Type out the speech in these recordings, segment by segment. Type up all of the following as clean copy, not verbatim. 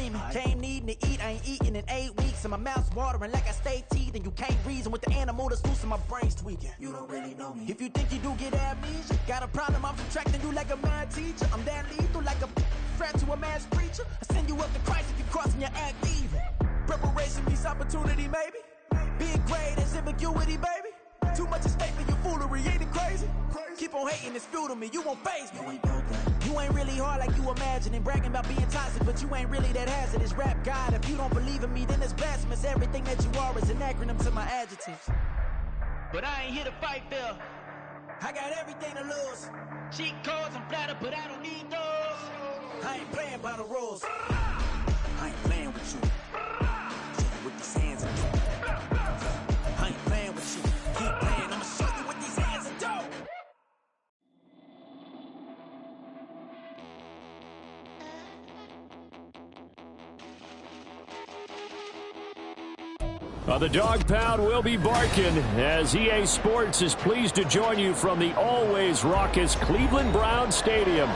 screaming. Came needing to eat, I ain't eating in 8 weeks. And my mouth's watering like I stay teeth. And you can't reason with the animal that's loose and my brain's tweaking. You don't really know me. If you think you do get amnesia, got a problem, I'm subtracting you like a mad teacher. I'm that lethal like a threat to a mass preacher. I send you up to Christ if you crossing your act evil. Preparation meets opportunity, maybe. Big grade is ambiguity, baby. Too much is fake for your foolery, ain't it crazy? Keep on hating, it's fuel to me, you won't faze me. You ain't really hard like you imagine and bragging about being toxic, but you ain't really that hazardous. Rap God, if you don't believe in me, then it's blasphemous. Everything that you are is an acronym to my adjectives. But I ain't here to fight, Phil. I got everything to lose. Cheat codes, I'm flattered, but I don't need those. I ain't playing by the rules. I ain't playing with you. With these hands and do. I ain't playing with you. Keep playing, I'ma show you with these hands and do. The dog pound will be barking as EA Sports is pleased to join you from the always raucous Cleveland Browns Stadium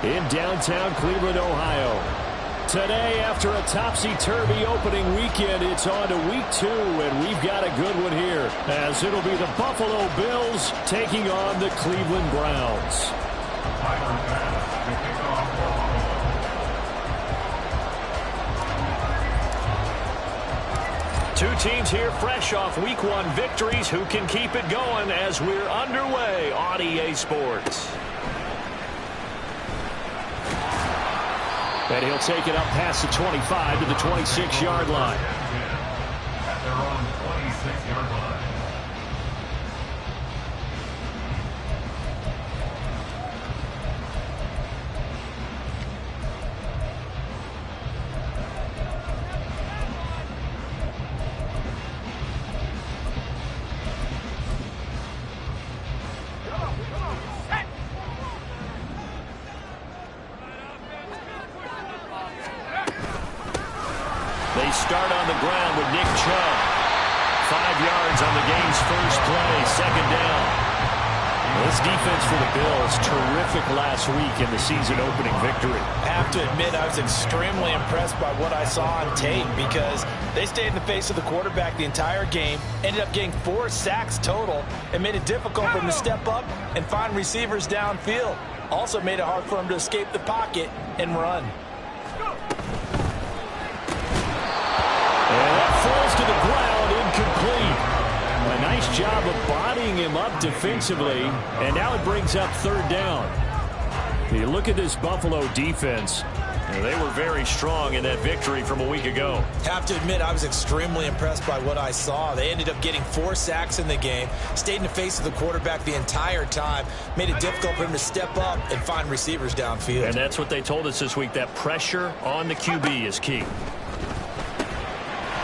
in downtown Cleveland, Ohio. Today, after a topsy-turvy opening weekend, it's on to week 2, and we've got a good one here, as it'll be the Buffalo Bills taking on the Cleveland Browns. Two teams here fresh off week 1 victories. Who can keep it going as we're underway on EA Sports? And he'll take it up past the 25 to the 26-yard line. At their own 26-yard line. They start on the ground with Nick Chubb. 5 yards on the game's first play, second down. This defense for the Bills, terrific last week in the season-opening victory. I have to admit, I was extremely impressed by what I saw on tape because they stayed in the face of the quarterback the entire game, ended up getting 4 sacks total, and made it difficult for him to step up and find receivers downfield. Also made it hard for him to escape the pocket and run. And that falls to the ground, incomplete. A nice job of bodying him up defensively, and now it brings up third down. You look at this Buffalo defense. They were very strong in that victory from a week ago. Have to admit, I was extremely impressed by what I saw. They ended up getting 4 sacks in the game, stayed in the face of the quarterback the entire time, made it difficult for him to step up and find receivers downfield. And that's what they told us this week, that pressure on the QB is key.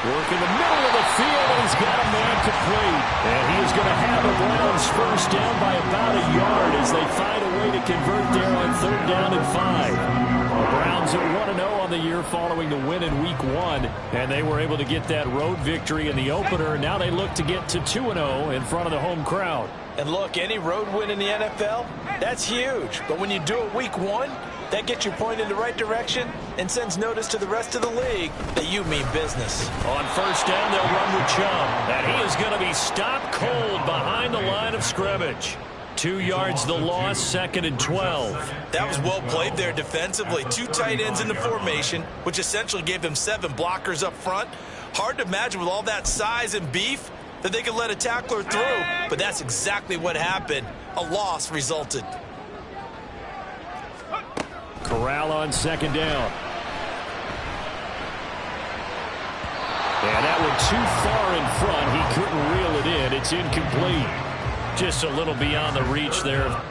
Work in the middle of the field, and he's got a man complete. And he is going to have the Browns first down by about a yard as they find a way to convert there on third down and 5. The Browns at 1-0 on the year following the win in week 1, and they were able to get that road victory in the opener. Now they look to get to 2-0 in front of the home crowd. And look, any road win in the NFL, that's huge. But when you do it week 1, that gets you pointed in the right direction and sends notice to the rest of the league that you mean business. On first down, they'll run with Chubb. And he is going to be stopped cold behind the line of scrimmage. 2 yards the loss, second and 12. That was well played there defensively. 2 tight ends in the formation, which essentially gave them 7 blockers up front. Hard to imagine with all that size and beef that they could let a tackler through, but that's exactly what happened. A loss resulted. Corral on second down. And that one too far in front. He couldn't reel it in. It's incomplete. Just a little beyond the reach there.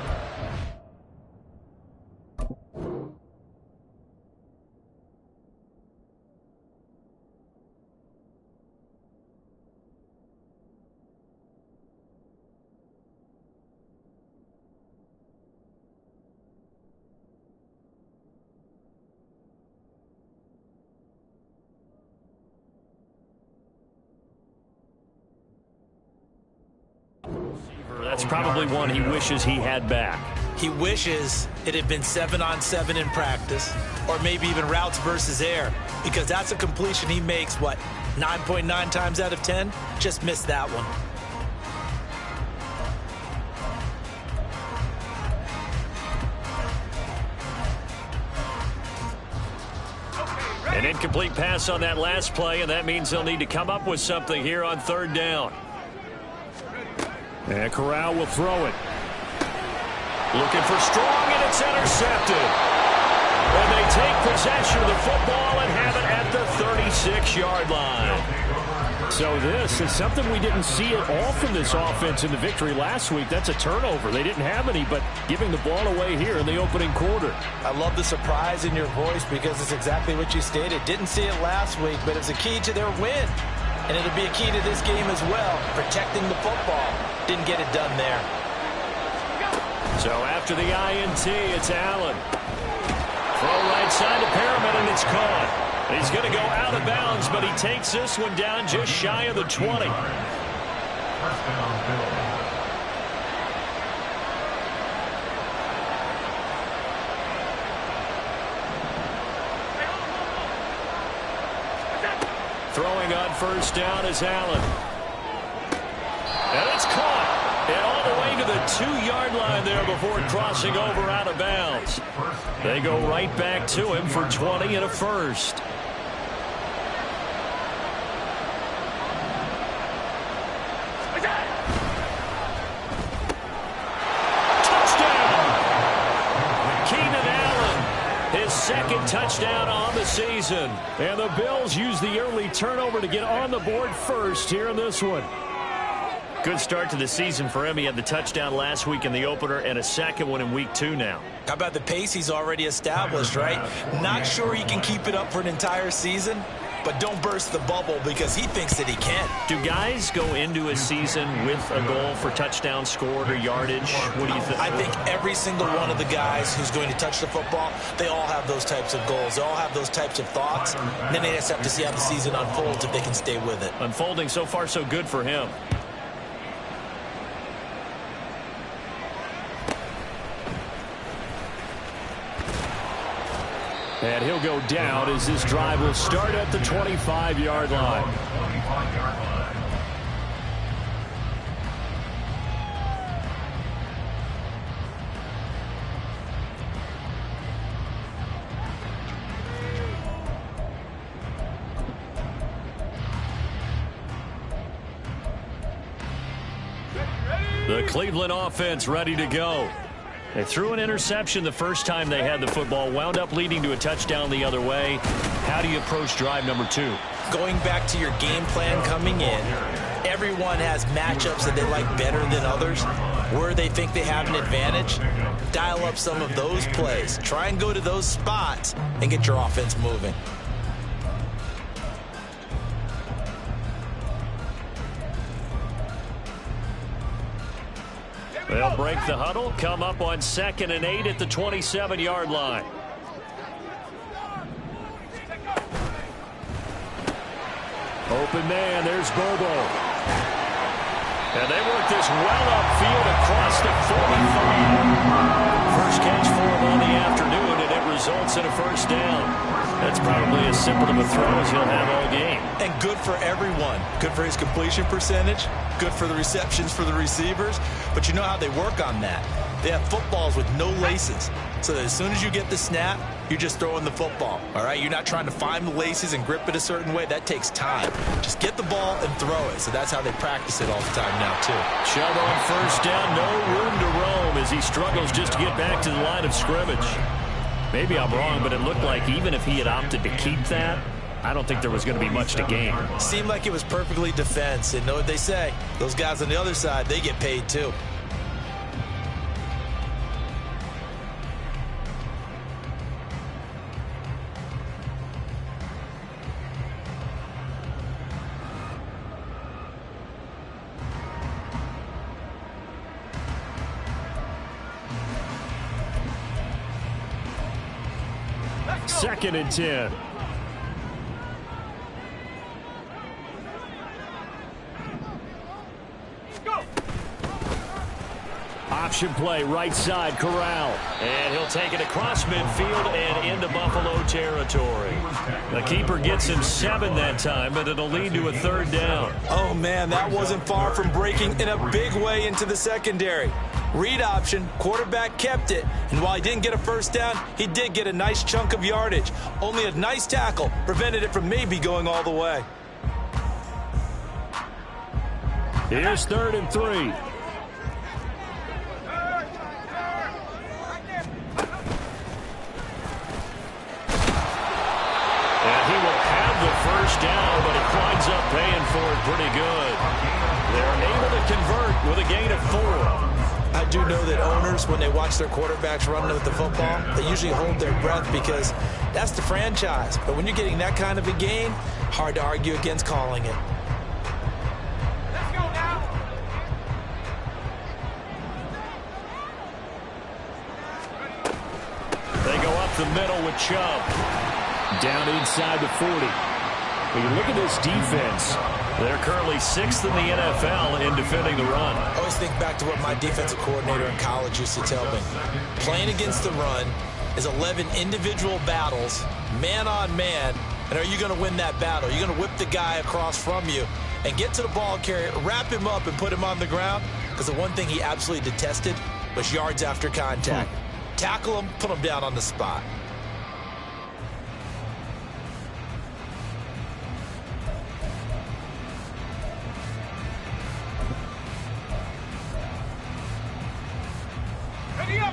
That's probably one he wishes he had back. He wishes it had been 7-on-7 in practice, or maybe even routes versus air, because that's a completion he makes, 9.9 times out of 10? Just missed that one. An incomplete pass on that last play, and that means they'll need to come up with something here on third down. And Corral will throw it. Looking for Strong, and it's intercepted. And they take possession of the football and have it at the 36-yard line. So this is something we didn't see at all from this offense in the victory last week. That's a turnover. They didn't have any, but giving the ball away here in the opening quarter. I love the surprise in your voice because it's exactly what you stated. Didn't see it last week, but it's a key to their win. And it'll be a key to this game as well, protecting the football. Didn't get it done there. So after the INT, it's Allen. Throw right side to Perriman, and it's caught. He's going to go out of bounds, but he takes this one down just shy of the 20. Throwing on first down is Allen. And it's caught. And all the way to the 2-yard line there before crossing over out of bounds. They go right back to him for 20 and a first. Second touchdown on the season. And the Bills use the early turnover to get on the board first here in this one. Good start to the season for him. He had the touchdown last week in the opener and a second one in week 2 now. How about the pace he's already established, right? Not sure he can keep it up for an entire season, but don't burst the bubble because he thinks that he can. Do guys go into a season with a goal for touchdown scored or yardage? What do you think? I think every single one of the guys who's going to touch the football, they all have those types of goals. They all have those types of thoughts. And then they just have to see how the season unfolds if they can stay with it. Unfolding so far so good for him. And he'll go down as this drive will start at the 25-yard line. The Cleveland offense ready to go. They threw an interception the first time they had the football, wound up leading to a touchdown the other way. How do you approach drive number 2? Going back to your game plan coming in, everyone has matchups that they like better than others. Where they think they have an advantage, dial up some of those plays. Try and go to those spots and get your offense moving. They'll break the huddle, come up on 2nd and 8 at the 27-yard line. Open man, there's Bobo. And they work this well upfield across the 45. First catch for him on the afternoon, and it results in a first down. That's probably as simple of a throw as he'll have all game. And good for everyone. Good for his completion percentage. Good for the receptions for the receivers. But you know how they work on that. They have footballs with no laces. So that as soon as you get the snap, you're just throwing the football. All right? You're not trying to find the laces and grip it a certain way. That takes time. Just get the ball and throw it. So that's how they practice it all the time now, too. Chubb on first down. No room to roam as he struggles just to get back to the line of scrimmage. Maybe I'm wrong, but it looked like even if he had opted to keep that, I don't think there was going to be much to gain. Seemed like it was perfectly defense. And know what they say? Those guys on the other side, they get paid too. Second and 10. Option play, right side, Corral. And he'll take it across midfield and into Buffalo territory. The keeper gets him 7 that time, but it'll lead to a 3rd down. Oh, man, that wasn't far from breaking in a big way into the secondary. Read option, quarterback kept it, and while he didn't get a 1st down, he did get a nice chunk of yardage. Only a nice tackle prevented it from maybe going all the way. Here's 3rd and 3. And he will have the 1st down, but he winds up paying for it pretty good. They're able to convert with a gain of 4. I do know that owners, when they watch their quarterbacks run with the football, they usually hold their breath because that's the franchise. But when you're getting that kind of a gain, hard to argue against calling it. Let's go now. They go up the middle with Chubb. Down inside the 40. When you look at this defense, they're currently 6th in the NFL in defending the run. I always think back to what my defensive coordinator in college used to tell me. Playing against the run is 11 individual battles, man on man, and are you going to win that battle? You're going to whip the guy across from you and get to the ball carrier, wrap him up, and put him on the ground? Because the one thing he absolutely detested was yards after contact. Tackle him, put him down on the spot.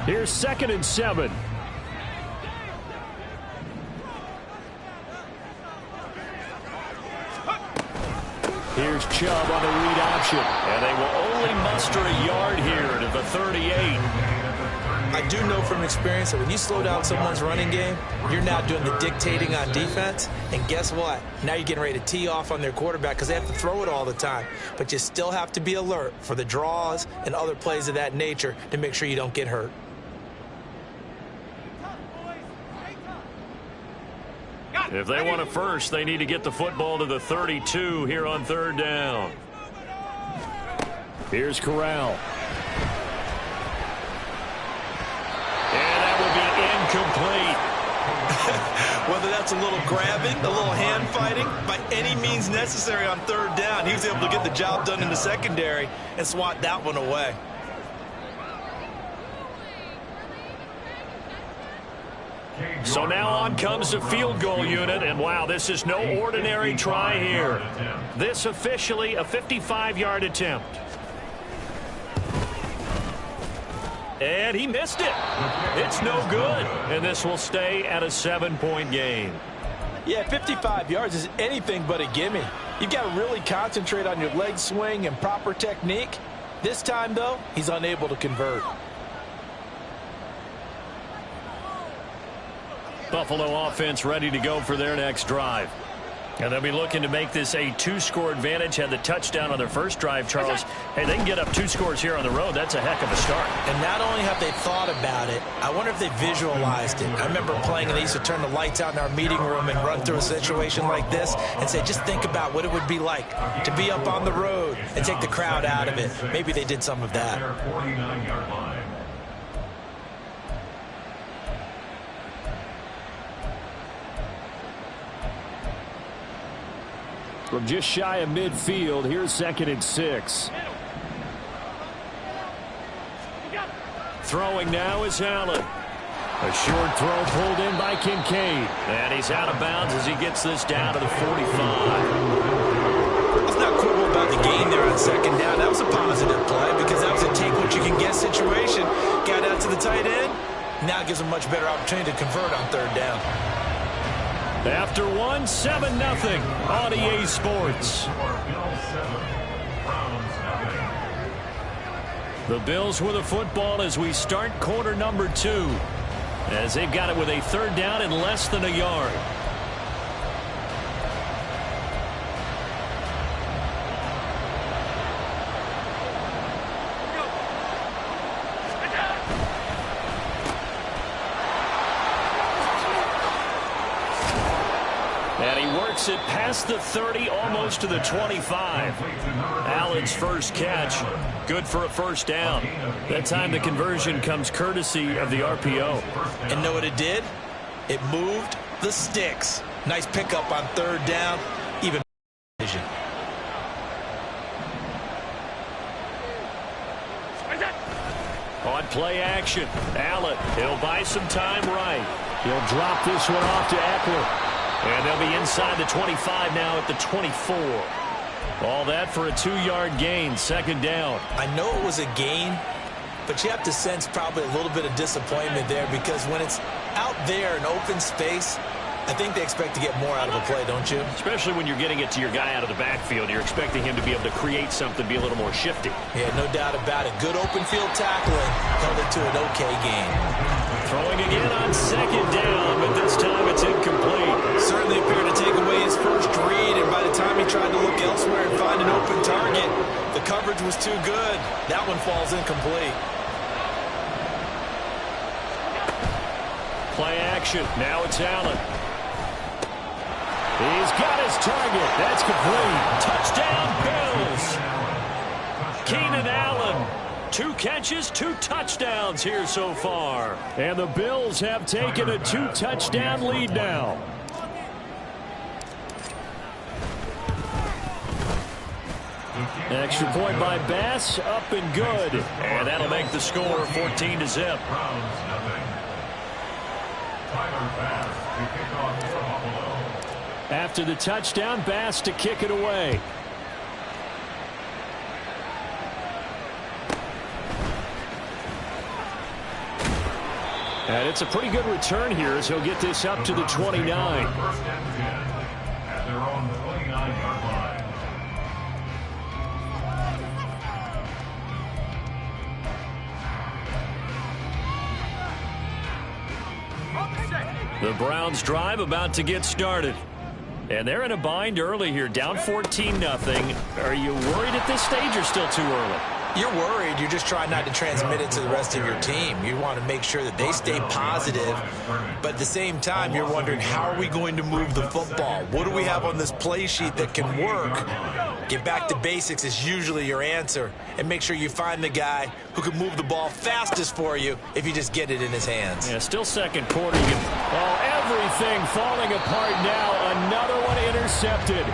Here's 2nd and 7. Here's Chubb on the read option. And they will only muster a yard here to the 38. I do know from experience that when you slow down someone's running game, you're now doing the dictating on defense. And guess what? Now you're getting ready to tee off on their quarterback because they have to throw it all the time. But you still have to be alert for the draws and other plays of that nature to make sure you don't get hurt. If they want a first, they need to get the football to the 32 here on 3rd down. Here's Corral. And that will be incomplete. Whether that's a little grabbing, a little hand fighting, by any means necessary on 3rd down, he was able to get the job done in the secondary and swat that one away. So now on comes the field goal unit, and wow, this is no ordinary try here. This officially a 55-yard attempt. And he missed it. It's no good, and this will stay at a 7-point game. Yeah, 55 yards is anything but a gimme. You've got to really concentrate on your leg swing and proper technique. This time, though, he's unable to convert. Buffalo offense ready to go for their next drive. And they'll be looking to make this a 2-score advantage. Had the touchdown on their first drive, Charles. Hey, they can get up 2 scores here on the road. That's a heck of a start. And not only have they thought about it, I wonder if they visualized it. I remember playing, and they used to turn the lights out in our meeting room and run through a situation like this and say, just think about what it would be like to be up on the road and take the crowd out of it. Maybe they did some of that. From just shy of midfield, here's 2nd and 6. Throwing now is Allen. A short throw pulled in by Kincaid. And he's out of bounds as he gets this down to the 45. Let's not quibble about the gain there on 2nd down. That was a positive play because that was a take-what-you-can-get situation. Got out to the tight end. Now gives him much better opportunity to convert on 3rd down. After 1, 7-0 on EA Sports. The Bills with a football as we start quarter number 2. As they've got it with a 3rd down and less than a yard. And he works works it past the 30, almost to the 25. Allen's first catch, good for a first down. That time the conversion comes courtesy of the RPO. And know what it did? It moved the sticks. Nice pickup on third down, even vision. On play action, Allen, he'll buy some time right. He'll drop this one off to Eckler. And they'll be inside the 25 now at the 24. All that for a 2-yard gain, second down. I know it was a gain, but you have to sense probably a little bit of disappointment there because when it's out there in open space, I think they expect to get more out of a play, don't you? Especially when you're getting it to your guy out of the backfield. You're expecting him to be able to create something, be a little more shifty. Yeah, no doubt about it. Good open field tackling held it to an okay gain. Throwing again on second down, but this time it's incomplete. Certainly appeared to take away his first read, and by the time he tried to look elsewhere and find an open target, the coverage was too good. That one falls incomplete. Play action. Now it's Allen. He's got his target. That's complete. Touchdown, Bills. Keenan Allen. 2 catches, 2 touchdowns here so far. And the Bills have taken a 2-touchdown lead now. Extra point by Bass, up and good. And that'll make the score 14-0. After the touchdown, Bass to kick it away. And it's a pretty good return here as he'll get this up to the 29. First and 10 at their own 29-yard line. The Browns drive about to get started. And they're in a bind early here, down 14-0. Are you worried at this stage or still too early? You're worried. You're just trying not to transmit it to the rest of your team. You want to make sure that they stay positive. But at the same time, you're wondering, how are we going to move the football? What do we have on this play sheet that can work? Get back to basics is usually your answer. And make sure you find the guy who can move the ball fastest for you if you just get it in his hands. Yeah, still second quarter. Everything falling apart now. Another one intercepted.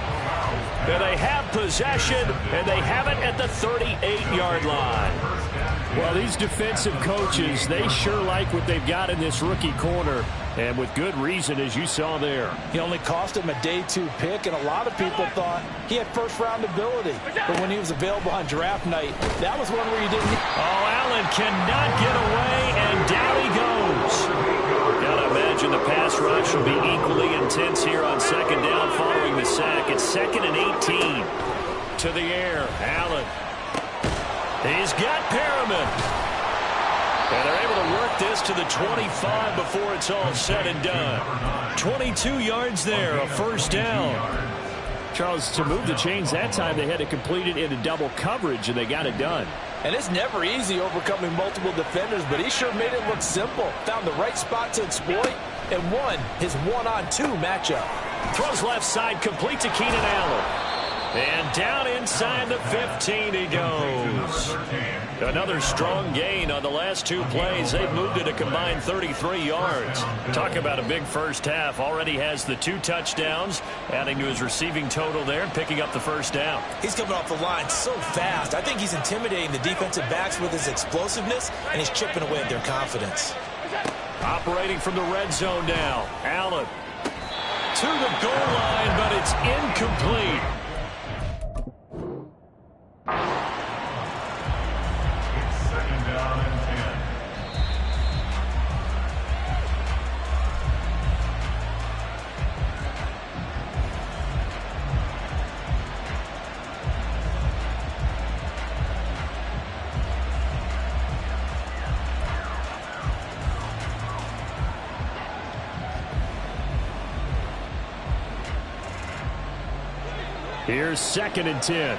And they have possession, and they have it at the 38-yard line. Well, these defensive coaches, they sure like what they've got in this rookie corner, and with good reason, as you saw there. He only cost him a day 2 pick, and a lot of people thought he had first-round ability. But when he was available on draft night, that was one where you didn't... Oh, Allen cannot get away, and down he goes. Gotta imagine the pass rush will be equally intense here on second down following the sack. It's 2nd and 18. To the air, Allen. He's got Perriman. And they're able to work this to the 25 before it's all said and done. 22 yards there, a first down. Charles, to move the chains that time, they had to complete it into double coverage, and they got it done. And it's never easy overcoming multiple defenders, but he sure made it look simple. Found the right spot to exploit and won his 1-on-2 matchup. Throws left side, complete to Keenan Allen. And down inside the 15 he goes. Another strong gain on the last 2 plays. They've moved it a combined 33 yards. Talk about a big first half. Already has the 2 touchdowns, adding to his receiving total there, picking up the first down. He's coming off the line so fast. I think he's intimidating the defensive backs with his explosiveness, and he's chipping away at their confidence. Operating from the red zone now. Allen to the goal line, but it's incomplete. It's 2nd down and 10. Here's 2nd and 10.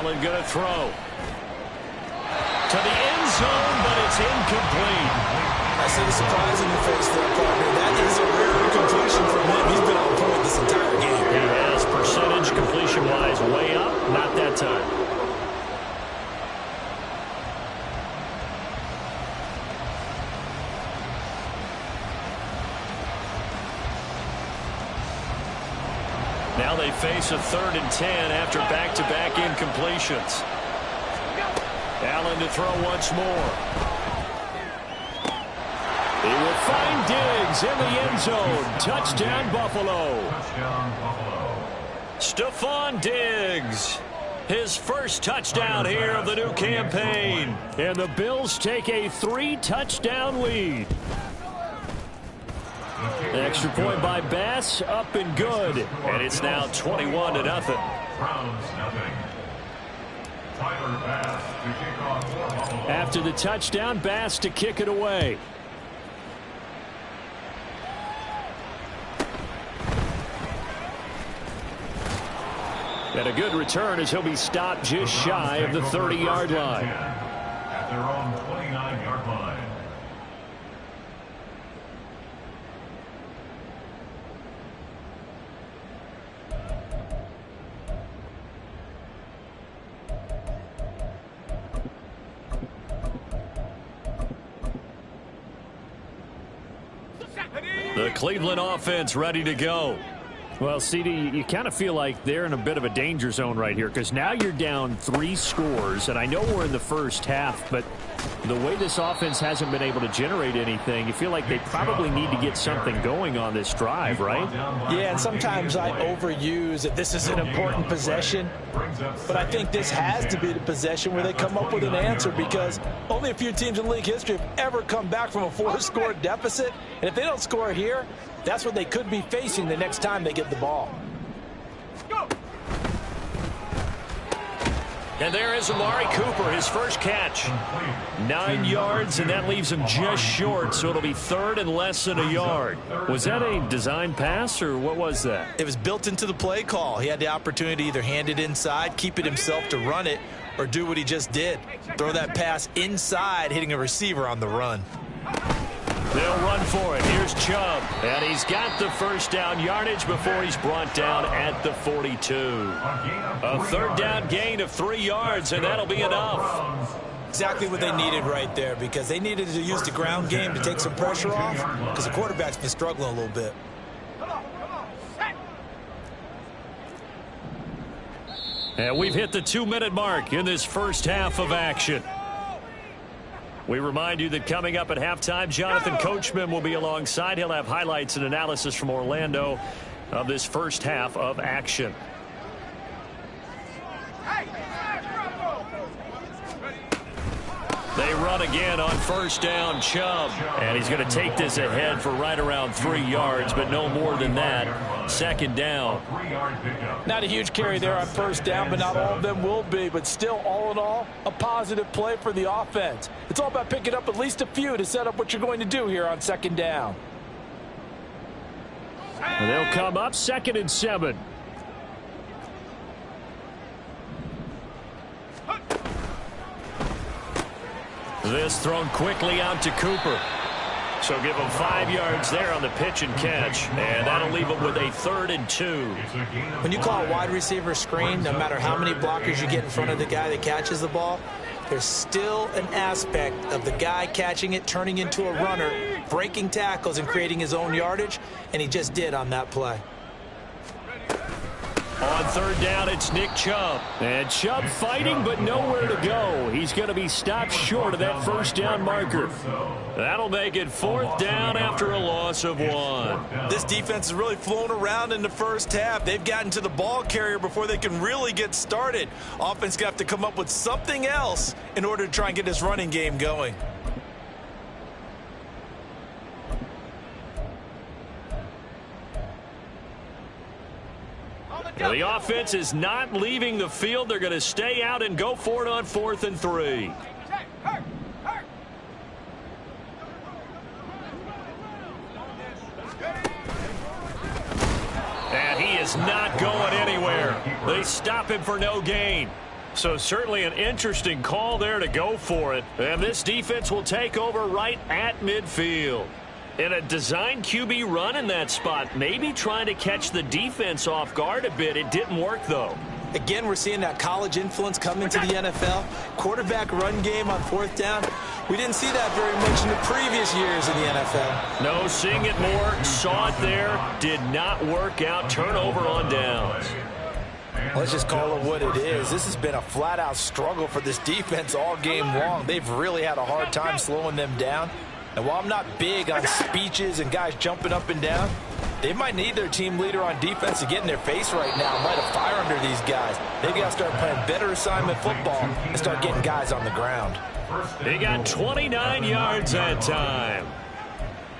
Allen going to throw. To the end zone, but it's incomplete. I see the surprise in your face there, partner. That is a rare completion from him. He's been on point this entire game. He has percentage completion-wise way up. Not that time. Now they face a 3rd and 10 after back-to-back incompletions. Allen to throw once more. He will find Diggs in the end zone. Touchdown, Buffalo. Touchdown, Buffalo. Stephon Diggs. His first touchdown here of the new campaign. And the Bills take a 3-touchdown lead. Extra point by Bass, up and good. And it's now 21-0. Browns nothing. Tyler Bass to kick off for Buffalo. After the touchdown, Bass to kick it away. And a good return as he'll be stopped just shy of the 30-yard line. At their own 29-yard line. The Cleveland offense ready to go. Well, CD, you kind of feel like they're in a bit of a danger zone right here because now you're down 3 scores, and I know we're in the first half, but the way this offense hasn't been able to generate anything, you feel like they probably need to get something going on this drive, right? Yeah, and sometimes I overuse that this is an important possession, but I think this has to be the possession where they come up with an answer because only a few teams in league history have ever come back from a 4-score deficit, and if they don't score here, that's what they could be facing the next time they get the ball. And there is Amari Cooper, his first catch. 9 yards, and that leaves him just short, so it'll be 3rd and less than a yard. Was that a design pass, or what was that? It was built into the play call. He had the opportunity to either hand it inside, keep it himself to run it, or do what he just did. Throw that pass inside, hitting a receiver on the run. They'll run for it. Here's Chubb. And he's got the first down yardage before he's brought down at the 42. A 3rd down gain of 3 yards, and that'll be enough. Exactly what they needed right there because they needed to use the ground game to take some pressure off because the quarterback's been struggling a little bit. And we've hit the 2-minute mark in this first half of action. We remind you that coming up at halftime, Jonathan Coachman will be alongside. He'll have highlights and analysis from Orlando of this first half of action. They run again on first down, Chubb. And he's going to take this ahead for right around 3 yards, but no more than that. 2nd down. Not a huge carry there on first down, but not all of them will be. But still, all in all, a positive play for the offense. It's all about picking up at least a few to set up what you're going to do here on 2nd down. And they'll come up 2nd and 7. This thrown quickly out to Cooper. So give him 5 yards there on the pitch and catch. And that'll leave him with a 3rd and 2. When you call a wide receiver screen, no matter how many blockers you get in front of the guy that catches the ball, there's still an aspect of the guy catching it, turning into a runner, breaking tackles and creating his own yardage, and he just did on that play. On 3rd down, it's Nick Chubb. And Chubb fighting, but nowhere to go. He's going to be stopped short of that first down marker. That'll make it 4th down after a loss of 1. This defense is really flown around in the first half. They've gotten to the ball carrier before they can really get started. Offense got to come up with something else in order to try and get this running game going. Now the offense is not leaving the field. They're going to stay out and go for it on 4th and 3. And he is not going anywhere. They stop him for no gain. So certainly an interesting call there to go for it. And this defense will take over right at midfield. In a design QB run in that spot, maybe trying to catch the defense off guard a bit. It didn't work, though. Again, we're seeing that college influence come into the NFL. Quarterback run game on 4th down. We didn't see that very much in the previous years in the NFL. No, seeing it more. Saw it there. Did not work out. Turnover on downs. Let's just call it what it is. This has been a flat-out struggle for this defense all game long. They've really had a hard time slowing them down. And while I'm not big on speeches and guys jumping up and down, they might need their team leader on defense to get in their face right now, light a fire under these guys. They've got to start playing better assignment football and start getting guys on the ground. They got 29 yards that time.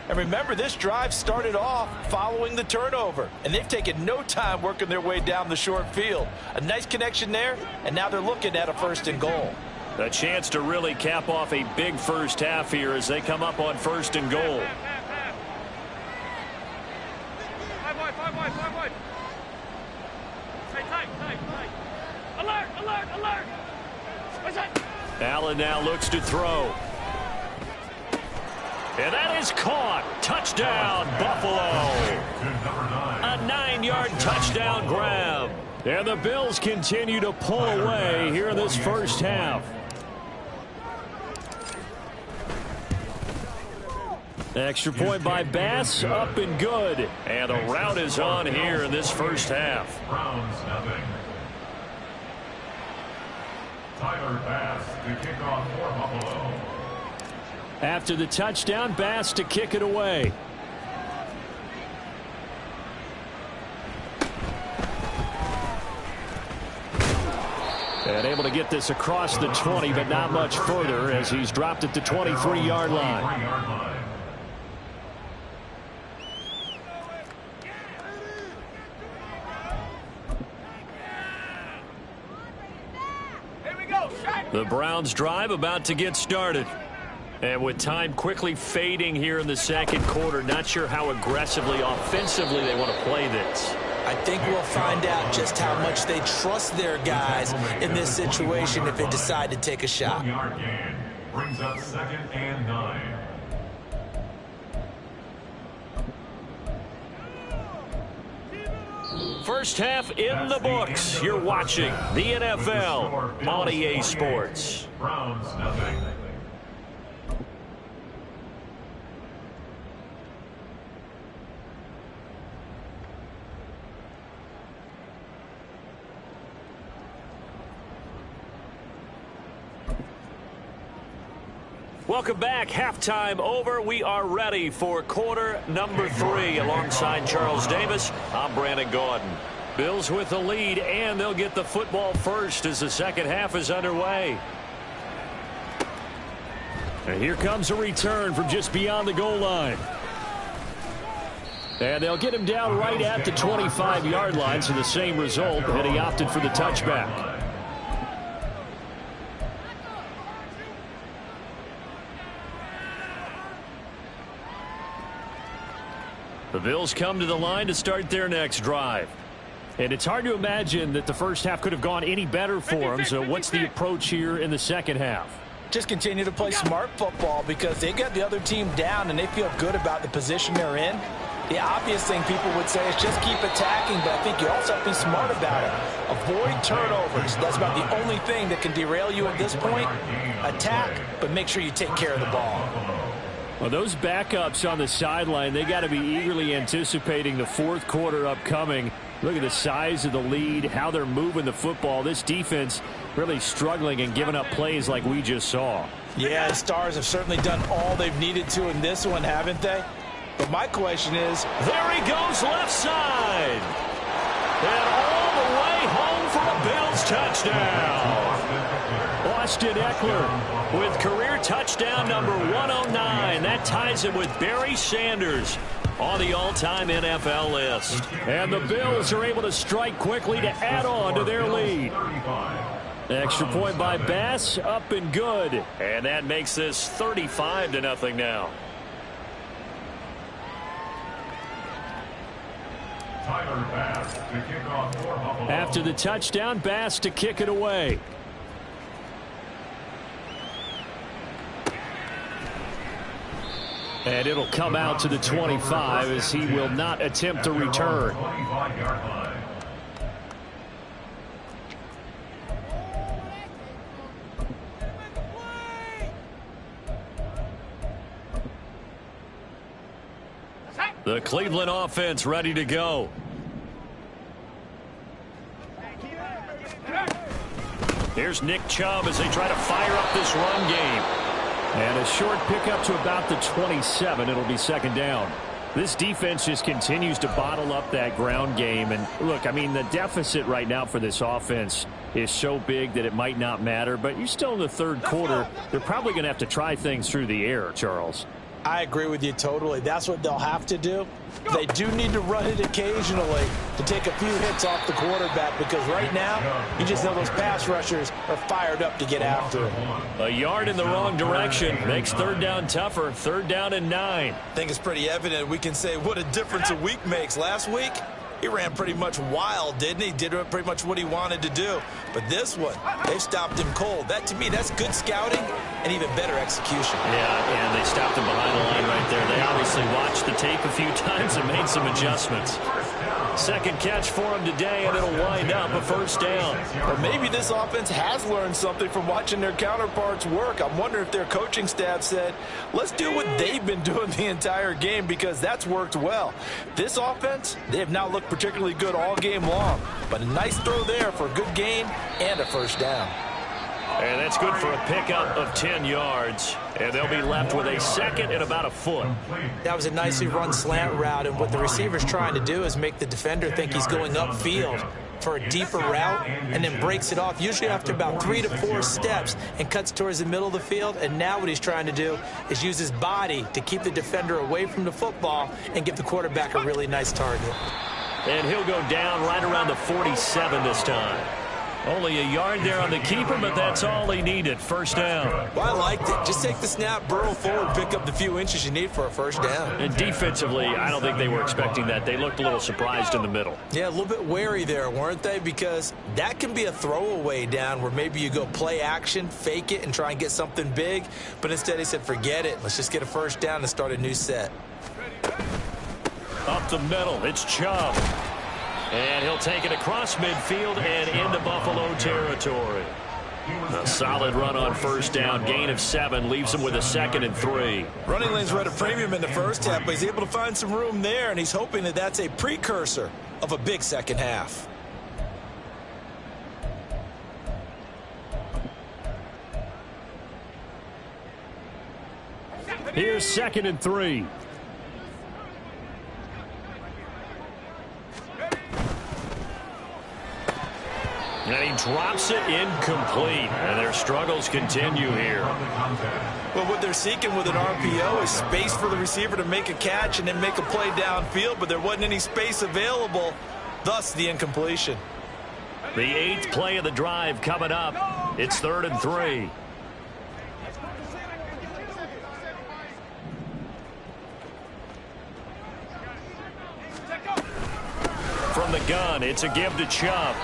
And remember, this drive started off following the turnover, and they've taken no time working their way down the short field. A nice connection there, and now they're looking at a 1st and goal. A chance to really cap off a big first half here as they come up on 1st and goal. Five wide. Tight. Alert. What's that? Allen now looks to throw. And that is caught. Touchdown, Buffalo. A 9-yard touchdown grab. And the Bills continue to pull away here in this first half. Extra point by Bass, up and good. And a rout is on here in this first half. Browns nothing. Tyler Bass to kick off for Buffalo. After the touchdown, Bass to kick it away. And able to get this across the 20, but not much further as he's dropped at the 23-yard line. The Browns drive about to get started. And with time quickly fading here in the second quarter, not sure how aggressively, offensively they want to play this. I think we'll find out just how much they trust their guys in this situation if they decide to take a shot. 1-yard gain brings up 2nd and 9. First half in the books. You're watching the NFL on EA Sports. Browns nothing. Welcome back. Halftime over. We are ready for quarter number 3. Alongside Charles Davis, I'm Brandon Gordon. Bills with the lead, and they'll get the football first as the second half is underway. And here comes a return from just beyond the goal line. And they'll get him down right at the 25-yard line, so the same result, and he opted for the touchback. The Bills come to the line to start their next drive. And it's hard to imagine that the first half could have gone any better for them. So what's the approach here in the second half? Just continue to play smart football because they got the other team down and they feel good about the position they're in. The obvious thing people would say is just keep attacking, but I think you also have to be smart about it. Avoid turnovers. That's about the only thing that can derail you at this point. Attack, but make sure you take care of the ball. Well, those backups on the sideline, they got to be eagerly anticipating the fourth quarter upcoming. Look at the size of the lead, how they're moving the football. This defense really struggling and giving up plays like we just saw. Yeah, the Stars have certainly done all they've needed to in this one, haven't they? But my question is, there he goes left side. And all the way home for a Bills touchdown. Austin Eckler with career touchdown number 109. That ties him with Barry Sanders on the all-time NFL list. And the Bills are able to strike quickly to add on to their lead. Extra point by Bass, up and good. And that makes this 35-0 now. Tyler Bass to kick off for Buffalo. After the touchdown, Bass to kick it away. And it'll come out to the 25 as he will not attempt to return. The Cleveland offense ready to go. Here's Nick Chubb as they try to fire up this run game. And a short pickup to about the 27. It'll be second down. This defense just continues to bottle up that ground game. And look, I mean, the deficit right now for this offense is so big that it might not matter. But you're still in the third quarter. They're probably going to have to try things through the air, Charles. I agree with you totally. That's what they'll have to do. They do need to run it occasionally to take a few hits off the quarterback, because right now, you just know those pass rushers are fired up to get after it. A yard in the wrong direction makes third down tougher. Third down and 9. I think it's pretty evident. We can say what a difference a week makes. Last week, he ran pretty much wild, didn't he? Did pretty much what he wanted to do. But this one, they've stopped him cold. That, to me, that's good scouting and even better execution. Yeah, and they stopped him behind the line right there. They obviously watched the tape a few times and made some adjustments. Second catch for him today, and it'll wind up a first down. Or maybe this offense has learned something from watching their counterparts work. I'm wondering if their coaching staff said, let's do what they've been doing the entire game, because that's worked well. This offense, they have not looked particularly good all game long, but a nice throw there for a good gain and a first down. And that's good for a pickup of 10 yards. And they'll be left with a second and about a foot. That was a nicely run slant route, and what the receiver's trying to do is make the defender think he's going upfield for a deeper route, and then breaks it off, usually after about 3 to 4 steps, and cuts towards the middle of the field. And now what he's trying to do is use his body to keep the defender away from the football and give the quarterback a really nice target. And he'll go down right around the 47 this time. Only a yard there on the keeper, but that's all he needed. First down. Well, I liked it. Just take the snap, burrow forward, pick up the few inches you need for a first down. And defensively, I don't think they were expecting that. They looked a little surprised in the middle. Yeah, a little bit wary there, weren't they? Because that can be a throwaway down where maybe you go play action, fake it, and try and get something big. But instead he said, forget it. Let's just get a first down and start a new set. Up the middle, it's Chubb. And he'll take it across midfield and into Buffalo territory. A solid run on first down. Gain of 7 leaves him with a second and 3. Running lanes were at a premium in the first half, but he's able to find some room there, and he's hoping that that's a precursor of a big second half. Here's second and 3. And he drops it incomplete. And their struggles continue here. Well, what they're seeking with an RPO is space for the receiver to make a catch and then make a play downfield, but there wasn't any space available, thus the incompletion. The 8th play of the drive coming up. It's third and 3. From the gun, it's a give to Chubb.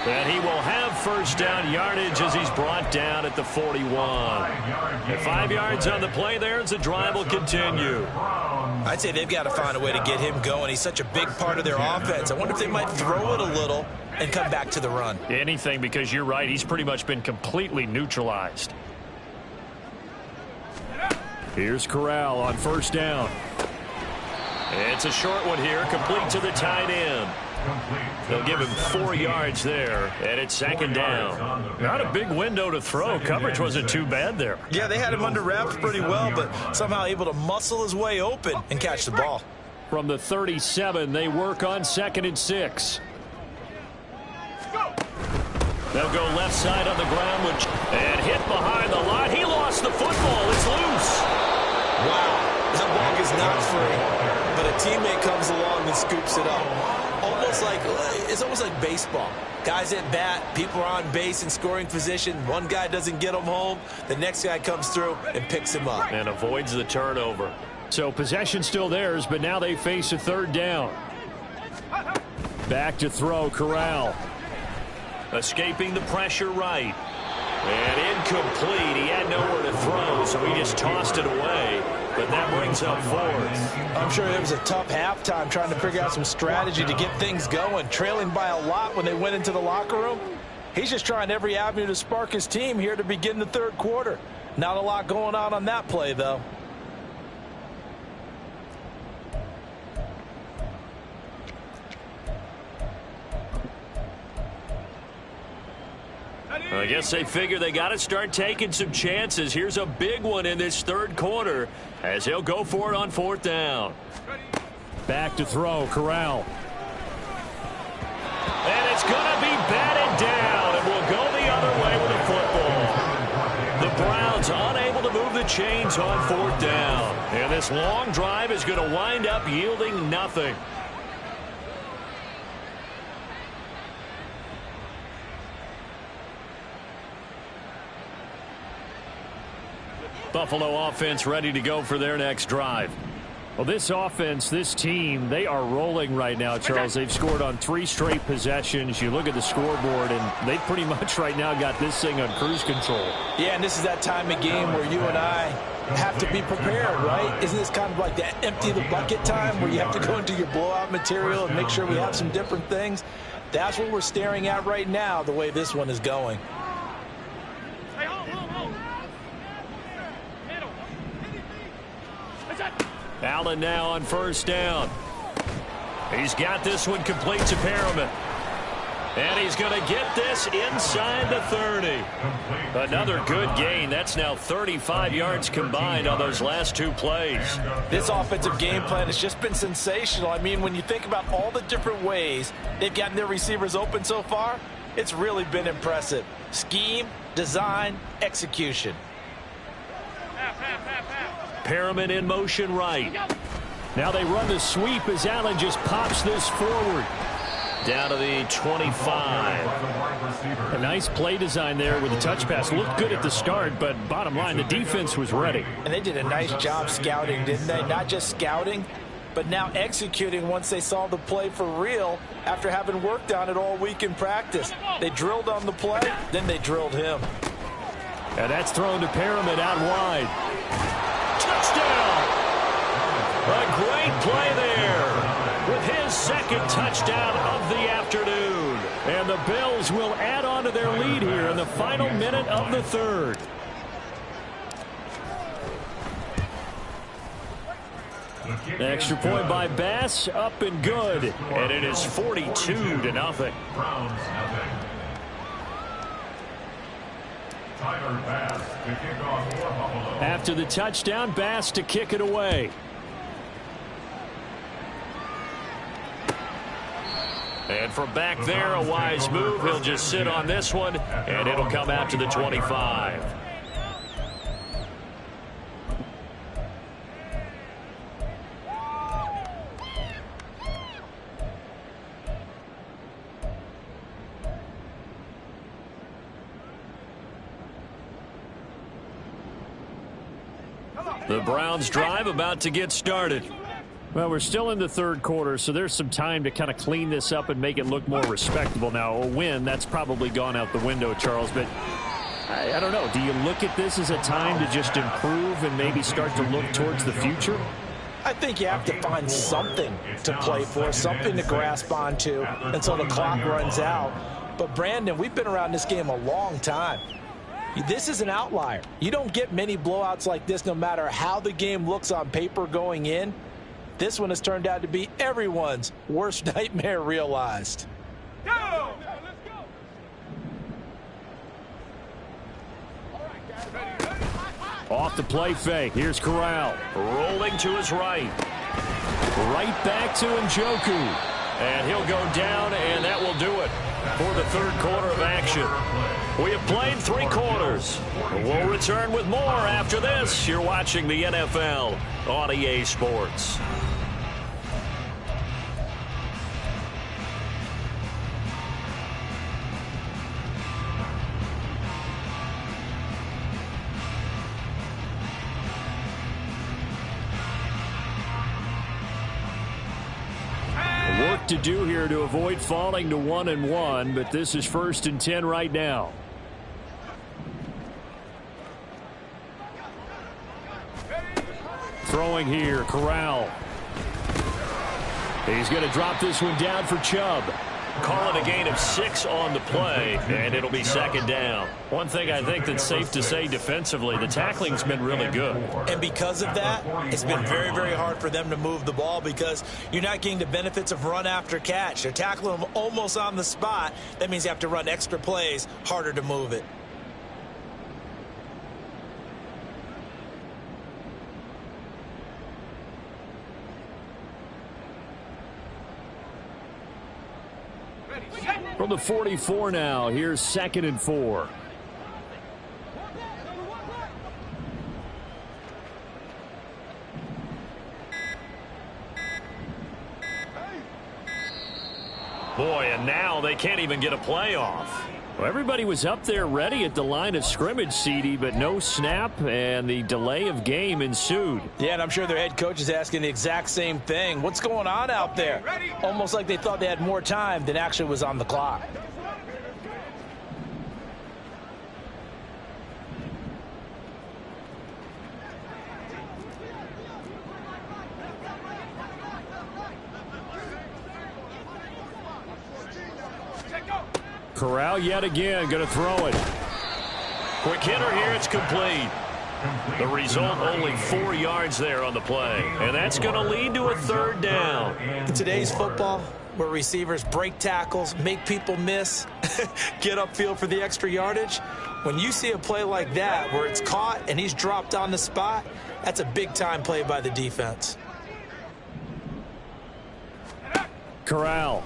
And he will have first down yardage as he's brought down at the 41. And 5 yards on the play there as the drive will continue. I'd say they've got to find a way to get him going. He's such a big part of their offense. I wonder if they might throw it a little and come back to the run. Anything, because you're right. He's pretty much been completely neutralized. Here's Corral on first down. It's a short one here, complete to the tight end. They'll give him 4 yards there, and it's second down. Not a big window to throw. Coverage wasn't too bad there. Yeah, they had him under wraps pretty well, but somehow able to muscle his way open and catch the ball. From the 37, they work on second and 6. They'll go left side on the ground and hit behind the line. He lost the football. It's loose. Wow, that ball is not free, but a teammate comes along and scoops it up. It's almost like baseball. Guys at bat, people are on base in scoring position. One guy doesn't get him home. The next guy comes through and picks him up. And avoids the turnover. So possession still theirs, but now they face a third down. Back to throw, Corral. Escaping the pressure right. And incomplete. He had nowhere to throw, so he just tossed it away. But that brings up fourth. I'm sure it was a tough halftime trying to figure out some strategy to get things going. Trailing by a lot when they went into the locker room. He's just trying every avenue to spark his team here to begin the third quarter. Not a lot going on that play, though. I guess they figure they got to start taking some chances. Here's a big one in this third quarter as he'll go for it on fourth down. Back to throw, Corral. And it's going to be batted down, and we'll go the other way with the football. The Browns unable to move the chains on fourth down. And this long drive is going to wind up yielding nothing. Buffalo offense ready to go for their next drive. Well, this offense, this team, they are rolling right now, Charles. They've scored on 3 straight possessions. You look at the scoreboard, and they pretty much right now got this thing on cruise control. Yeah, and this is that time of game where you and I have to be prepared, right? Isn't this kind of like that empty the bucket time where you have to go into your blowout material and make sure we have some different things? That's what we're staring at right now, the way this one is going. Allen now on first down. He's got this one complete to Perriman. And he's going to get this inside the 30. Another good gain. That's now 35 yards combined on those last 2 plays. This offensive game plan has just been sensational. I mean, when you think about all the different ways they've gotten their receivers open so far, it's really been impressive. Scheme, design, execution. Perriman in motion right. Now they run the sweep as Allen just pops this forward. Down to the 25. A nice play design there with the touch pass. Looked good at the start, but bottom line, the defense was ready. And they did a nice job scouting, didn't they? Not just scouting, but now executing once they saw the play for real after having worked on it all week in practice. They drilled on the play, then they drilled him. And that's thrown to Perriman out wide. Touchdown! A great play there with his second touchdown of the afternoon. And the Bills will add on to their lead here in the final minute of the third. Extra point by Bass, up and good. And it is 42-0. After the touchdown, Bass to kick it away. And from back there, a wise move. He'll just sit on this one, and it'll come out to the 25. The Browns drive about to get started. Well, we're still in the third quarter, so there's some time to kind of clean this up and make it look more respectable. Now, a win, that's probably gone out the window, Charles, but I don't know. Do you look at this as a time to just improve and maybe start to look towards the future? I think you have to find something to play for, something to grasp onto until the clock runs out. But, Brandon, we've been around this game a long time. This is an outlier. You don't get many blowouts like this no matter how the game looks on paper going in. This one has turned out to be everyone's worst nightmare realized. Go! Off the play fake. Here's Corral. Rolling to his right. Right back to Njoku. And he'll go down, and that will do it for the third quarter of action. We have played 3 quarters. We'll return with more after this. You're watching the NFL on EA Sports. Work to do here to avoid falling to 1-1, but this is 1st and 10 right now. Throwing here, Corral. He's going to drop this one down for Chubb. Call it a gain of 6 on the play, and it'll be second down. One thing I think that's safe to say defensively, the tackling's been really good. And because of that, it's been very, very hard for them to move the ball because you're not getting the benefits of run after catch. They're tackling them almost on the spot. That means you have to run extra plays, harder to move it. From the 44 now, here's 2nd and 4. Boy, and now they can't even get a play off. Well, everybody was up there ready at the line of scrimmage, CD, but no snap, and the delay of game ensued. Yeah, and I'm sure their head coach is asking the exact same thing. What's going on out there? Almost like they thought they had more time than actually was on the clock. Corral yet again going to throw it. Quick hitter here, it's complete. The result, only 4 yards there on the play. And that's going to lead to a 3rd down. In today's football, where receivers break tackles, make people miss, get upfield for the extra yardage, when you see a play like that where it's caught and he's dropped on the spot, that's a big-time play by the defense. Corral.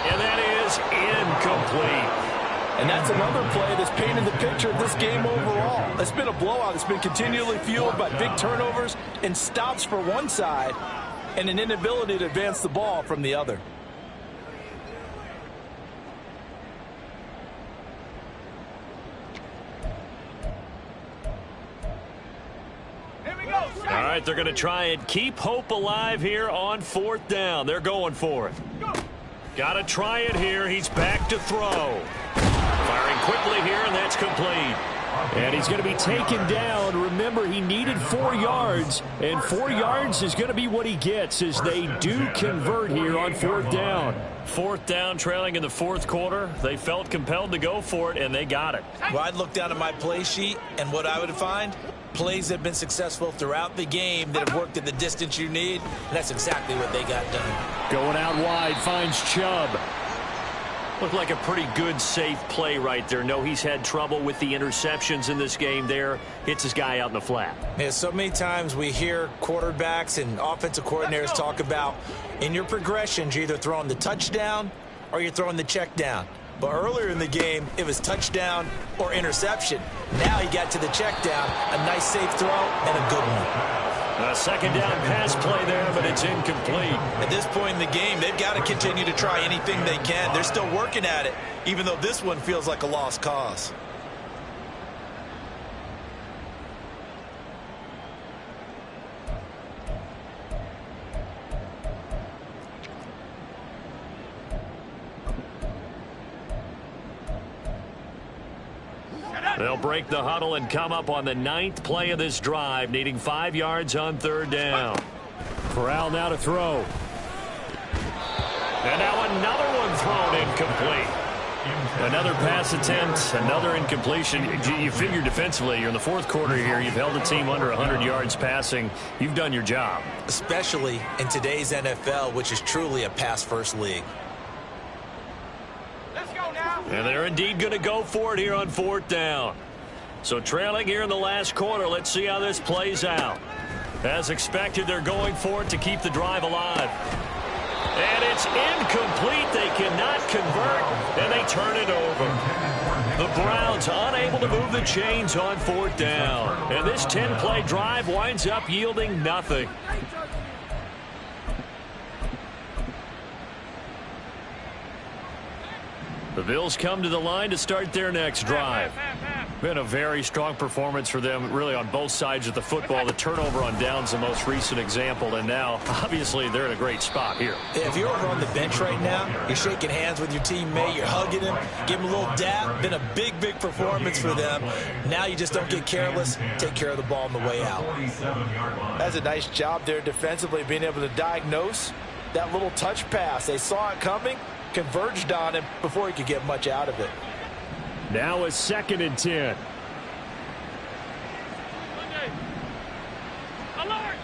And that is incomplete. And that's another play that's painted the picture of this game overall. It's been a blowout. It's been continually fueled by big turnovers and stops for one side and an inability to advance the ball from the other. All right, they're going to try and keep hope alive here on 4th down. They're going for it. Got to try it here. He's back to throw. Firing quickly here, and that's complete. And he's going to be taken down. Remember, he needed 4 yards, and 4 yards is going to be what he gets as they do convert here on 4th down. 4th down, trailing in the 4th quarter. They felt compelled to go for it, and they got it. Well, I'd look down at my play sheet, and what I would find, plays that have been successful throughout the game that have worked at the distance you need, and that's exactly what they got done. Going out wide, finds Chubb. Looked like a pretty good, safe play right there. No, he's had trouble with the interceptions in this game there. Hits his guy out in the flat. Yeah, so many times we hear quarterbacks and offensive coordinators talk about in your progressions, you're either throwing the touchdown or you're throwing the check down. But earlier in the game, it was touchdown or interception. Now he got to the check down, a nice safe throw, and a good one. A 2nd down pass play there, but it's incomplete. At this point in the game, they've got to continue to try anything they can. They're still working at it, even though this one feels like a lost cause. They'll break the huddle and come up on the 9th play of this drive, needing 5 yards on 3rd down. Corral now to throw. And now another one thrown incomplete. Another pass attempt, another incompletion. You figure defensively, you're in the 4th quarter here. You've held the team under 100 yards passing. You've done your job. Especially in today's NFL, which is truly a pass-first league. And they're indeed going to go for it here on 4th down. So trailing here in the last quarter, let's see how this plays out. As expected, they're going for it to keep the drive alive. And it's incomplete. They cannot convert, and they turn it over. The Browns unable to move the chains on 4th down. And this 10-play drive winds up yielding nothing. The Bills come to the line to start their next drive. Been a very strong performance for them, really, on both sides of the football. The turnover on downs, the most recent example, and now, obviously, they're in a great spot here. Yeah, if you're over on the bench right now, you're shaking hands with your teammate, you're hugging him, give him a little dap. Been a big, big performance for them. Now you just don't get careless, take care of the ball on the way out. That's a nice job there defensively, being able to diagnose that little touch pass. They saw it coming, converged on him before he could get much out of it. Now a 2nd and 10. Alert!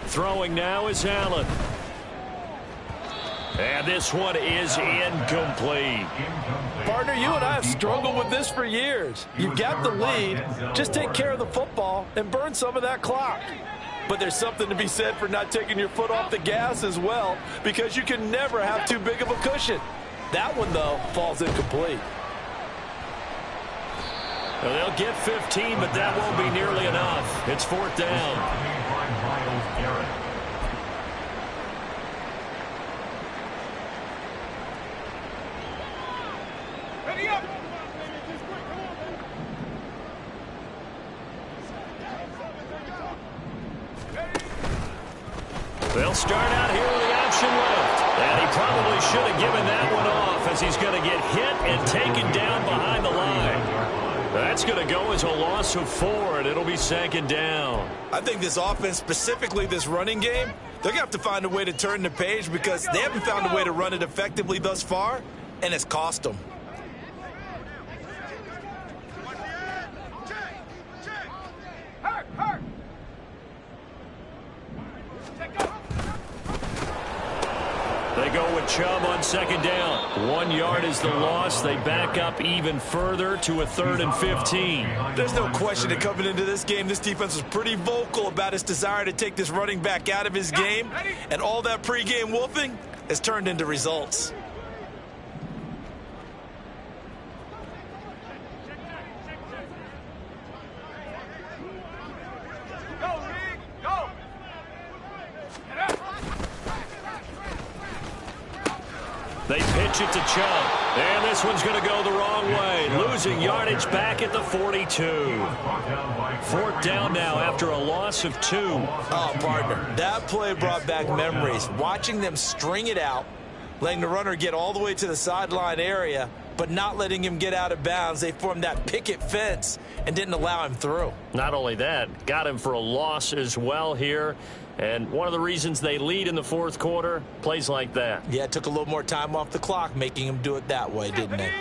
Throwing now is Allen. And this one is incomplete. Partner, you and I have struggled with this for years. You've got the lead. Just take care of the football and burn some of that clock. But there's something to be said for not taking your foot off the gas as well, because you can never have too big of a cushion. That one, though, falls incomplete. Well, they'll get 15, but that won't be nearly enough. It's 4th down. Ready up! They'll start out here with the option left. And he probably should have given that one off, as he's going to get hit and taken down behind the line. That's going to go as a loss of 4, and it'll be 2nd down. I think this offense, specifically this running game, they're going to have to find a way to turn the page, because they haven't found a way to run it effectively thus far, and it's cost them. They go with Chubb on 2nd down. 1 yard is the loss. They back up even further to a 3rd and 15. There's no question that coming into this game, this defense was pretty vocal about its desire to take this running back out of his game, and all that pregame wolfing has turned into results. They pitch it to Chubb, and this one's going to go the wrong way, losing yardage back at the 42. 4th down now after a loss of 2. Oh, partner, that play brought back memories. Watching them string it out, letting the runner get all the way to the sideline area, but not letting him get out of bounds. They formed that picket fence and didn't allow him through. Not only that, got him for a loss as well here. And one of the reasons they lead in the 4th quarter, plays like that. Yeah, it took a little more time off the clock, making him do it that way, didn't it?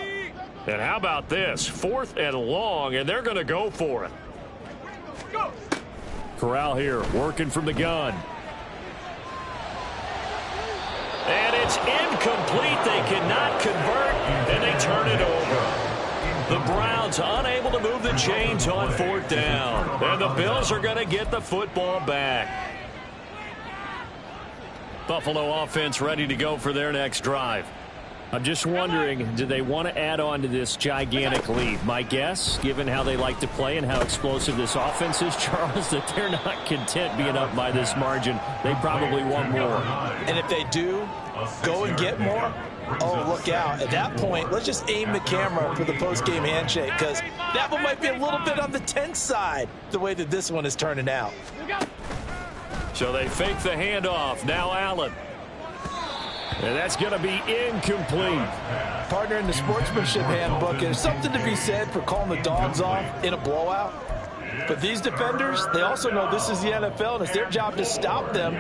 And how about this? 4th and long, and they're going to go for it. Go! Corral here, working from the gun. And it's incomplete. They cannot convert, and they turn it over. The Browns unable to move the chains on 4th down. And the Bills are going to get the football back. Buffalo offense ready to go for their next drive. I'm just wondering, do they want to add on to this gigantic lead? My guess, given how they like to play and how explosive this offense is, Charles, that they're not content being up by this margin. They probably want more. And if they do go and get more, oh, look out. At that point, let's just aim the camera for the post-game handshake, because that one might be a little bit on the tense side, the way that this one is turning out. So they fake the handoff. Now Allen. And that's going to be incomplete. Partner, in the sportsmanship handbook, there's something to be said for calling the dogs off in a blowout. But these defenders, they also know this is the NFL, and it's their job to stop them,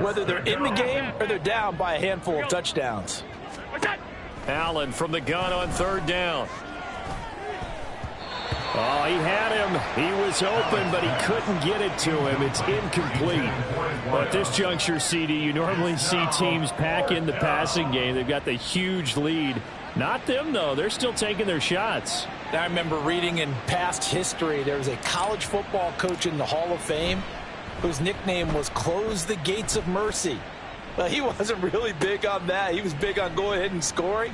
whether they're in the game or they're down by a handful of touchdowns. Allen from the gun on 3rd down. Oh, he had him. He was open, but he couldn't get it to him. It's incomplete. Well, at this juncture, CD, you normally see teams pack in the passing game. They've got the huge lead. Not them, though. They're still taking their shots. I remember reading in past history, there was a college football coach in the Hall of Fame whose nickname was Close the Gates of Mercy. Well, he wasn't really big on that. He was big on going ahead and scoring.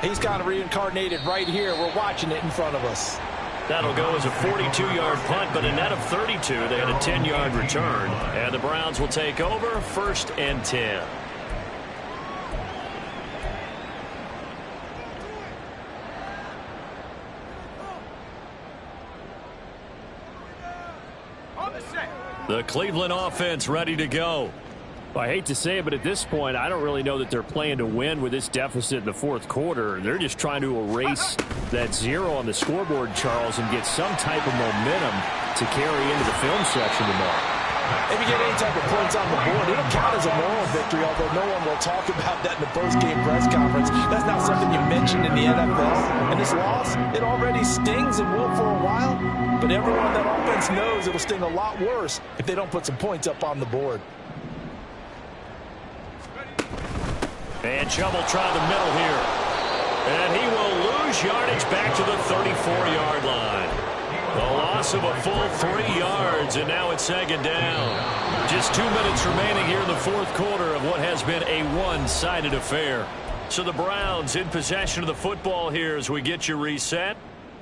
He's kind of reincarnated right here. We're watching it in front of us. That'll go as a 42-yard punt, but a net of 32. They had a 10-yard return. And the Browns will take over 1st and 10. The Cleveland offense ready to go. Well, I hate to say it, but at this point, I don't really know that they're playing to win with this deficit in the fourth quarter. They're just trying to erase that 0 on the scoreboard, Charles, and get some type of momentum to carry into the film section tomorrow. If you get any type of points on the board, it'll count as a moral victory, although no one will talk about that in the post-game press conference. That's not something you mentioned in the NFL. And this loss, it already stings and will for a while, but everyone on that offense knows it'll sting a lot worse if they don't put some points up on the board. And Chubb try the middle here. And he will lose yardage back to the 34-yard line. The loss of a full 3 yards, and now it's second down. Just 2 minutes remaining here in the fourth quarter of what has been a one-sided affair. So the Browns in possession of the football here as we get you reset.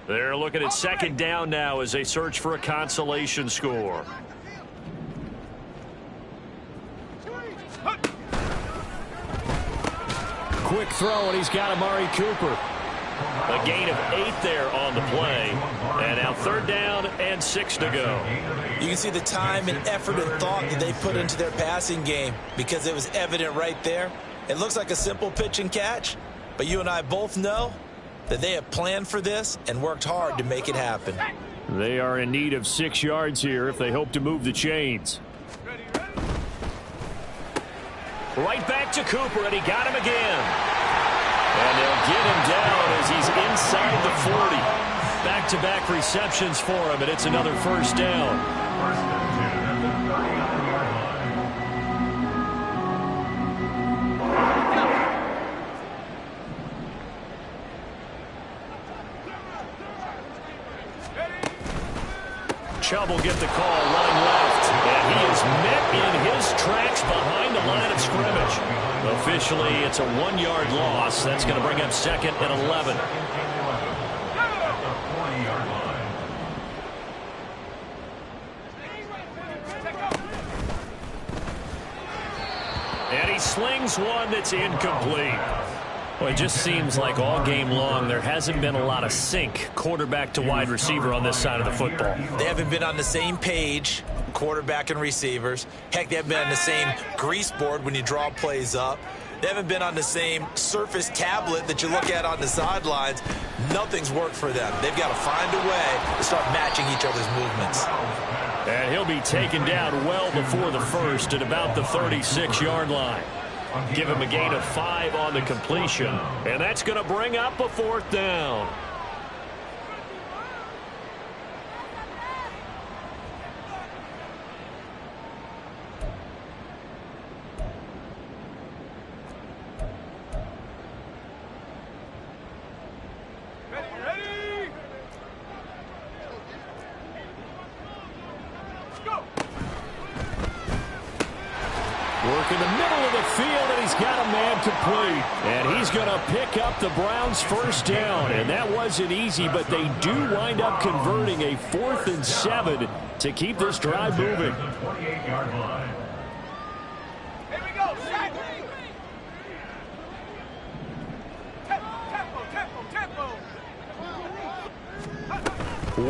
They're looking at second down now as they search for a consolation score. Quick throw, and he's got Amari Cooper. A gain of 8 there on the play. And now third down and 6 to go. You can see the time and effort and thought that they put into their passing game because it was evident right there. It looks like a simple pitch and catch, but you and I both know that they have planned for this and worked hard to make it happen. They are in need of 6 yards here if they hope to move the chains. Right back to Cooper, and he got him again. And they'll get him down as he's inside the 40. Back-to-back receptions for him, and it's another first down. First and 10 at the 30-yard line. Chubb will get the call running left, and he is met in his tracks behind the line of scrimmage. Officially, it's a 1-yard loss. That's going to bring up second and 11. And he slings one that's incomplete. Well, it just seems like all game long there hasn't been a lot of sync quarterback to wide receiver on this side of the football. They haven't been on the same page, quarterback and receivers. Heck, they haven't been on the same grease board when you draw plays up. They haven't been on the same surface tablet that you look at on the sidelines. Nothing's worked for them. They've got to find a way to start matching each other's movements. And he'll be taken down well before the first at about the 36-yard line. Give him a gain of 5 on the completion. And that's going to bring up a fourth down. Work in the middle of the field, and he's got a man complete. And he's going to pick up the Browns' first down. And that wasn't easy, but they do wind up converting a 4th and 7 to keep this drive moving. 28-yard line. Here we go, sack! Tempo.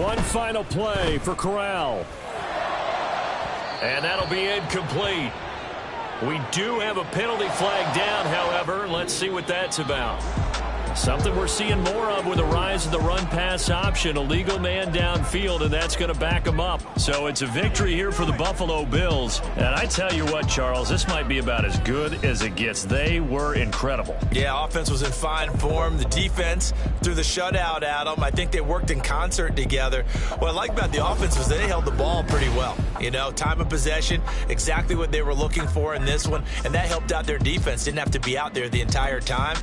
One final play for Corral. And that'll be incomplete. We do have a penalty flag down, however. Let's see what that's about. Something we're seeing more of with the rise of the run-pass option. A legal man downfield, and that's going to back him up. So it's a victory here for the Buffalo Bills. And I tell you what, Charles, this might be about as good as it gets. They were incredible. Yeah, offense was in fine form. The defense threw the shutout at them. I think they worked in concert together. What I like about the offense was they held the ball pretty well. You know, time of possession, exactly what they were looking for in this one. And that helped out their defense. Didn't have to be out there the entire time.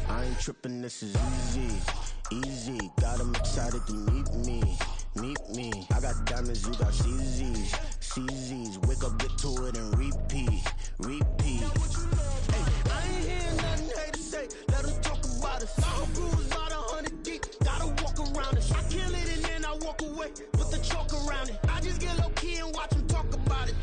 I ain't tripping, this is easy, got them excited to meet me, I got diamonds, you got CZs, wake up, get to it and repeat, hey, I ain't hearing nothing haters say, let them talk about it, I'm cruise about 100 deep, gotta walk around it, I kill it and then I walk away, with the chalk around it, I just get low key and watch them talk about it,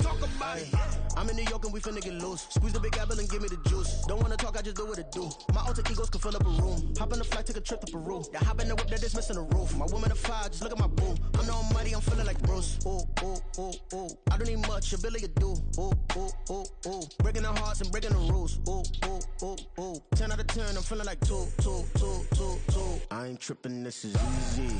I'm in New York and we finna get loose. Squeeze the big apple and give me the juice. Don't wanna talk, I just do what it do. My alter egos can fill up a room. Hop on the flight, take a trip to Peru. Yeah, hop in the whip that is missing the roof. My woman a fire, just look at my boo. I'm the almighty, I'm feeling like Bruce. Ooh, ooh, ooh, ooh. I don't need much, ability to do. Ooh, ooh, ooh, ooh. Breaking the hearts and breaking the rules. Ooh, ooh, ooh, ooh. 10 out of 10, I'm feeling like 2, 2, 2, 2, 2. I ain't tripping, this is easy,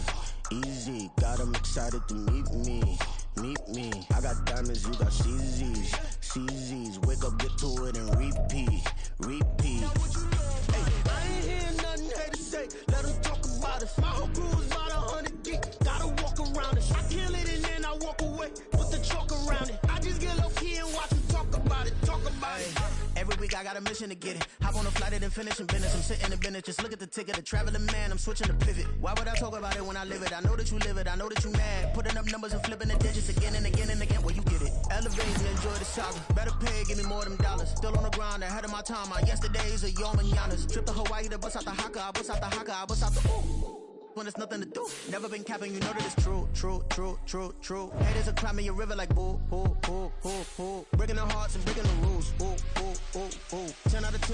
easy. Got 'em excited to meet me. Meet me. I got diamonds, you got CZs. CZs. Wake up, get to it, and repeat. Repeat. Hey, I ain't hearing nothing haters say. Let them talk about us. My whole crew is about 100 deep. Gotta walk around it. I kill it and then I walk away. Put the chalk around it. I just get low key and watch them talk about it. Talk about it. Every week I got a mission to get it. Hop on a flight and then finish in business. I'm sitting in business. Just look at the ticket. A traveling man. I'm switching to pivot. Why would I talk about it when I live it? I know that you live it. I know that you mad. Putting up numbers and flipping the digits again and again and again. Well, you get it. Elevate and enjoy the saga. Better pay, give me more than dollars. Still on the grind, ahead of my time. My yesterdays are your mananas. Trip to Hawaii to bust out the haka. I bust out the haka. I bust out the ooh. When there's nothing to do. Never been capping, you know that it's true, true, true, true, true. Haters are climbing your river like boo, boo, boo, boo, boo. Breaking the hearts and breaking the